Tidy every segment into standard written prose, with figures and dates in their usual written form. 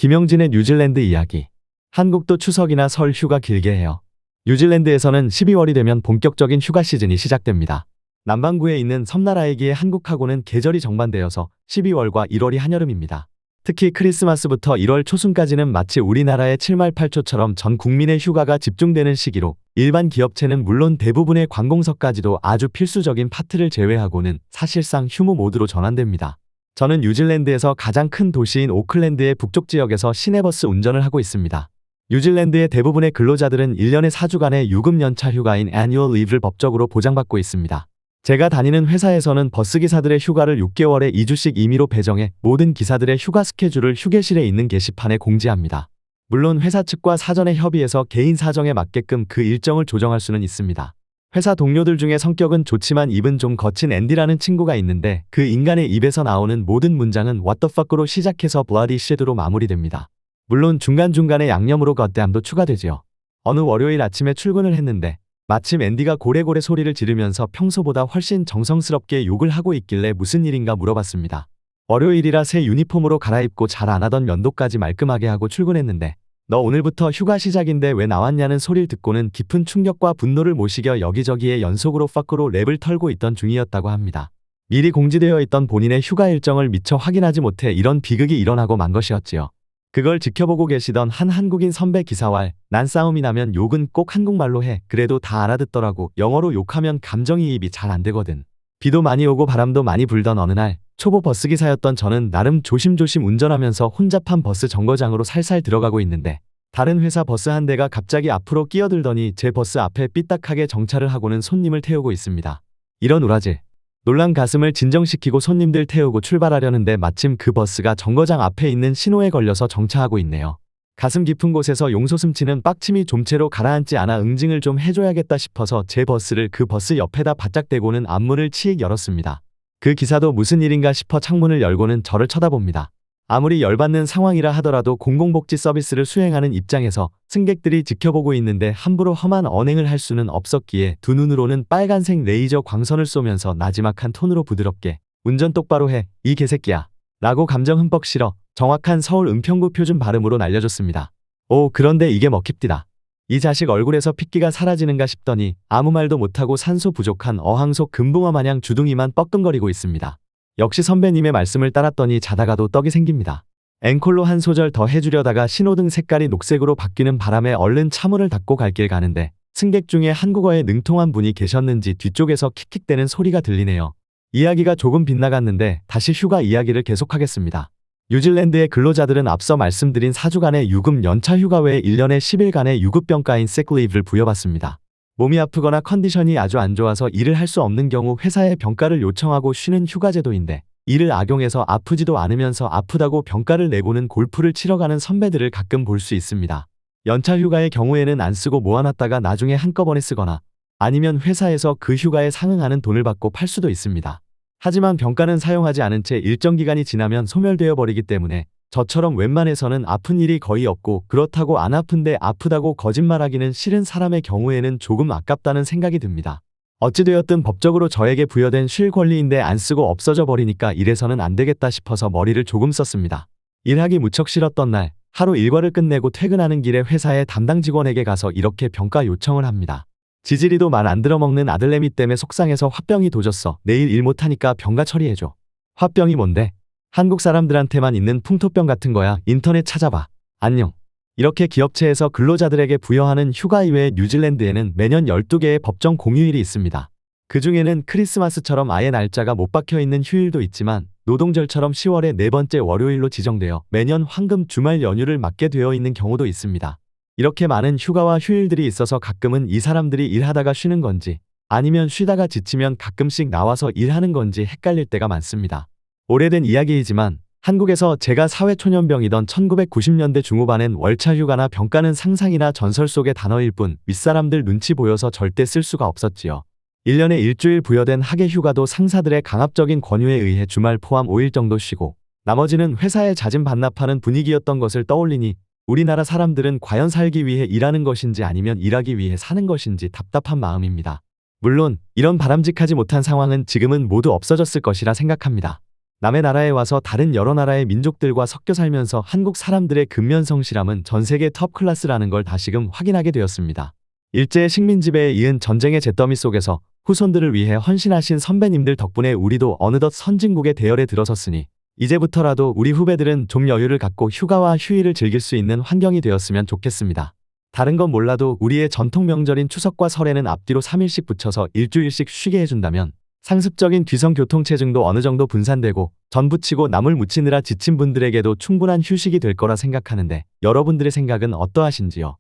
김영진의 뉴질랜드 이야기. 한국도 추석이나 설 휴가 길게 해요. 뉴질랜드에서는 12월이 되면 본격적인 휴가 시즌이 시작됩니다. 남반구에 있는 섬나라이기에 한국하고는 계절이 정반대여서 12월과 1월이 한여름입니다. 특히 크리스마스부터 1월 초순까지는 마치 우리나라의 7말 8초처럼 전 국민의 휴가가 집중되는 시기로 일반 기업체는 물론 대부분의 관공서까지도 아주 필수적인 파트를 제외하고는 사실상 휴무 모드로 전환됩니다. 저는 뉴질랜드에서 가장 큰 도시인 오클랜드의 북쪽 지역에서 시내버스 운전을 하고 있습니다. 뉴질랜드의 대부분의 근로자들은 1년에 4주간의 유급 연차 휴가인 annual leave를 법적으로 보장받고 있습니다. 제가 다니는 회사에서는 버스기사들의 휴가를 6개월에 2주씩 임의로 배정해 모든 기사들의 휴가 스케줄을 휴게실에 있는 게시판에 공지합니다. 물론 회사 측과 사전에 협의해서 개인 사정에 맞게끔 그 일정을 조정할 수는 있습니다. 회사 동료들 중에 성격은 좋지만 입은 좀 거친 앤디라는 친구가 있는데 그 인간의 입에서 나오는 모든 문장은 what the fuck으로 시작해서 bloody shit으로 마무리됩니다. 물론 중간중간에 양념으로 겉대함도 추가되지요. 어느 월요일 아침에 출근을 했는데 마침 앤디가 고래고래 소리를 지르면서 평소보다 훨씬 정성스럽게 욕을 하고 있길래 무슨 일인가 물어봤습니다. 월요일이라 새 유니폼으로 갈아입고 잘 안 하던 면도까지 말끔하게 하고 출근했는데 너 오늘부터 휴가 시작인데 왜 나왔냐는 소리를 듣고는 깊은 충격과 분노를 모시겨 여기저기에 연속으로 fuck으로 랩을 털고 있던 중이었다고 합니다. 미리 공지되어 있던 본인의 휴가 일정을 미처 확인하지 못해 이런 비극이 일어나고 만 것이었지요. 그걸 지켜보고 계시던 한 한국인 선배 기사왈, 난 싸움이 나면 욕은 꼭 한국말로 해. 그래도 다 알아듣더라고. 영어로 욕하면 감정이입이 잘 안 되거든. 비도 많이 오고 바람도 많이 불던 어느 날 초보 버스기사였던 저는 나름 조심조심 운전하면서 혼잡한 버스 정거장으로 살살 들어가고 있는데 다른 회사 버스 한 대가 갑자기 앞으로 끼어들더니 제 버스 앞에 삐딱하게 정차를 하고는 손님을 태우고 있습니다. 이런 우라질. 놀란 가슴을 진정시키고 손님들 태우고 출발하려는데 마침 그 버스가 정거장 앞에 있는 신호에 걸려서 정차하고 있네요. 가슴 깊은 곳에서 용솟음치는 빡침이 좀채로 가라앉지 않아 응징을 좀 해줘야겠다 싶어서 제 버스를 그 버스 옆에다 바짝 대고는 앞문을 치익 열었습니다. 그 기사도 무슨 일인가 싶어 창문을 열고는 저를 쳐다봅니다. 아무리 열받는 상황이라 하더라도 공공복지 서비스를 수행하는 입장에서 승객들이 지켜보고 있는데 함부로 험한 언행을 할 수는 없었기에 두 눈으로는 빨간색 레이저 광선을 쏘면서 나지막한 톤으로 부드럽게 운전 똑바로 해, 이 개새끼야 라고 감정 흠뻑 실어 정확한 서울 은평구 표준 발음으로 날려줬습니다. 오, 그런데 이게 먹힙디다. 이 자식 얼굴에서 핏기가 사라지는가 싶더니 아무 말도 못하고 산소 부족한 어항속 금붕어 마냥 주둥이만 뻐끔거리고 있습니다. 역시 선배님의 말씀을 따랐더니 자다가도 떡이 생깁니다. 앵콜로 한 소절 더 해주려다가 신호등 색깔이 녹색으로 바뀌는 바람에 얼른 차문을 닫고 갈 길 가는데 승객 중에 한국어에 능통한 분이 계셨는지 뒤쪽에서 킥킥대는 소리가 들리네요. 이야기가 조금 빗나갔는데 다시 휴가 이야기를 계속하겠습니다. 뉴질랜드의 근로자들은 앞서 말씀드린 4주간의 유급 연차 휴가 외에 1년에 10일간의 유급병가인 sick leave를 부여받습니다. 몸이 아프거나 컨디션이 아주 안 좋아서 일을 할 수 없는 경우 회사에 병가를 요청하고 쉬는 휴가제도인데 이를 악용해서 아프지도 않으면서 아프다고 병가를 내고는 골프를 치러 가는 선배들을 가끔 볼 수 있습니다. 연차 휴가의 경우에는 안 쓰고 모아놨다가 나중에 한꺼번에 쓰거나 아니면 회사에서 그 휴가에 상응하는 돈을 받고 팔 수도 있습니다. 하지만 병가는 사용하지 않은 채 일정 기간이 지나면 소멸되어 버리기 때문에 저처럼 웬만해서는 아픈 일이 거의 없고 그렇다고 안 아픈데 아프다고 거짓말하기는 싫은 사람의 경우에는 조금 아깝다는 생각이 듭니다. 어찌되었든 법적으로 저에게 부여된 쉴 권리인데 안 쓰고 없어져 버리니까 이래서는 안 되겠다 싶어서 머리를 조금 썼습니다. 일하기 무척 싫었던 날 하루 일과를 끝내고 퇴근하는 길에 회사의 담당 직원에게 가서 이렇게 병가 요청을 합니다. 지질이도 말 안 들어먹는 아들내미 때문에 속상해서 화병이 도졌어. 내일 일 못하니까 병가 처리해줘. 화병이 뭔데? 한국 사람들한테만 있는 풍토병 같은 거야. 인터넷 찾아봐. 안녕. 이렇게 기업체에서 근로자들에게 부여하는 휴가 이외에 뉴질랜드에는 매년 12개의 법정 공휴일이 있습니다. 그 중에는 크리스마스처럼 아예 날짜가 못 박혀있는 휴일도 있지만 노동절처럼 10월의 네 번째 월요일로 지정되어 매년 황금 주말 연휴를 맞게 되어 있는 경우도 있습니다. 이렇게 많은 휴가와 휴일들이 있어서 가끔은 이 사람들이 일하다가 쉬는 건지 아니면 쉬다가 지치면 가끔씩 나와서 일하는 건지 헷갈릴 때가 많습니다. 오래된 이야기이지만 한국에서 제가 사회초년병이던 1990년대 중후반엔 월차 휴가나 병가는 상상이나 전설 속의 단어일 뿐 윗사람들 눈치 보여서 절대 쓸 수가 없었지요. 1년에 일주일 부여된 학예 휴가도 상사들의 강압적인 권유에 의해 주말 포함 5일 정도 쉬고 나머지는 회사에 자진 반납하는 분위기였던 것을 떠올리니 우리나라 사람들은 과연 살기 위해 일하는 것인지 아니면 일하기 위해 사는 것인지 답답한 마음입니다. 물론 이런 바람직하지 못한 상황은 지금은 모두 없어졌을 것이라 생각합니다. 남의 나라에 와서 다른 여러 나라의 민족들과 섞여 살면서 한국 사람들의 근면성실함은 전 세계 톱 클래스라는 걸 다시금 확인하게 되었습니다. 일제의 식민지배에 이은 전쟁의 잿더미 속에서 후손들을 위해 헌신하신 선배님들 덕분에 우리도 어느덧 선진국의 대열에 들어섰으니 이제부터라도 우리 후배들은 좀 여유를 갖고 휴가와 휴일을 즐길 수 있는 환경이 되었으면 좋겠습니다. 다른 건 몰라도 우리의 전통 명절인 추석과 설에는 앞뒤로 3일씩 붙여서 일주일씩 쉬게 해준다면 상습적인 귀성 교통 체증도 어느 정도 분산되고 전 부치고 남을 묻히느라 지친 분들에게도 충분한 휴식이 될 거라 생각하는데 여러분들의 생각은 어떠하신지요?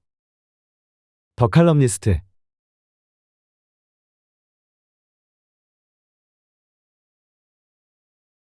더 칼럼니스트